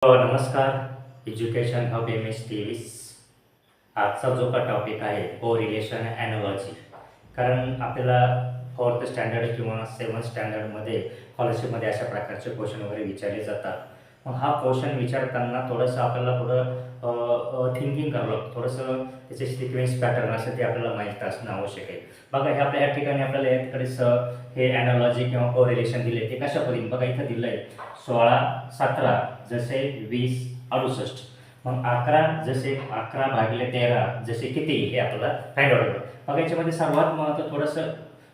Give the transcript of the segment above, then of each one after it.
नमस्कार. Education hub MS-23 आजचा जो का टॉपिक आहे कोरिलेशन ॲनॉलॉजी. कारण आपल्याला 4th स्टँडर्ड किंवा 7th स्टँडर्डमध्ये स्कॉलरशिपमध्ये अशा प्रकारचे क्वेश्चन वगैरे विचारले जातात. मग हा क्वेश्चन विचारताना थोडंसं आपल्याला थोडं थिंकिंग करावं लागतं. थोडंसं त्याचे सिक्वेन्स पॅटर्न असेल ते आपल्याला माहीत असणं आवश्यक आहे. बघा हे आपल्या या ठिकाणी आपल्याला याकडे हे ॲनॉलॉजी किंवा कोरिलेशन दिले ते कशा पद्धतीने बघा इथं दिलं आहे 16, 17 जसे 20, 68. मग 11 जसे 11 भागिले 13 जसे किती हे आपल्याला फाइंड आउट करायचं. बघा याच्यामध्ये सर्वात महत्त्व थोडंसं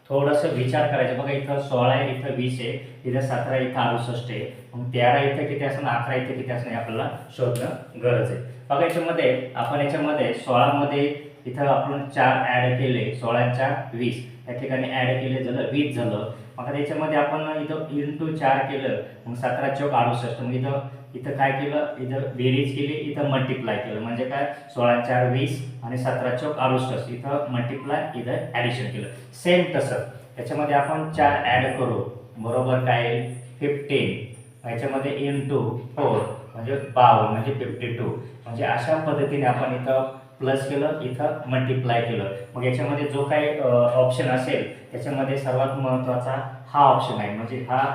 थोडंसं विचार करायचं. बघा इथं 16 आहे, इथं 20 आहे, इथं 17, इथं 68 आहे. मग 13 इथं किती असणं, 11 इथं किती असणं हे आपल्याला शोधणं गरज आहे. बघा याच्यामध्ये आपण याच्यामध्ये 16 मध्ये इथं आपण 4 ॲड केले, 16 4 20 या ठिकाणी ॲड केले झालं 20 झालं. मग आता याच्यामध्ये आपण इथं इंटू 4 केलं, मग 17 चौक 68. मग इथं इथं काय केलं, इथं बेरीज केली, इथं मल्टिप्लाय केलं. म्हणजे काय 16 4 20 आणि 17 चौक 68. इथं मल्टिप्लाय, इथं ॲडिशन केलं. सेम तसं याच्यामध्ये आपण 4 ॲड करू, बरोबर काय 15. याच्यामध्ये इंटू 4 म्हणजे 52 म्हणजे 52. म्हणजे अशा पद्धतीने आपण इथं प्लस केलं, इथं मल्टिप्लाय केलं. मग याच्यामध्ये जो काही ऑप्शन असेल त्याच्यामध्ये सर्वात महत्त्वाचा हा ऑप्शन आहे. म्हणजे हा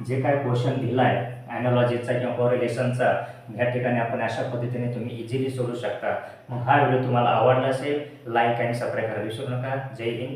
जे काय क्वेश्चन दिला आहे ॲनॉलॉजीचा किंवा कोरिलेशनचा, ह्या ठिकाणी आपण अशा पद्धतीने तुम्ही इझिली सोडू शकता. मग हा व्हिडिओ तुम्हाला आवडला असेल लाईक आणि सबस्क्राईब करायला विसरू नका. जय हिंद.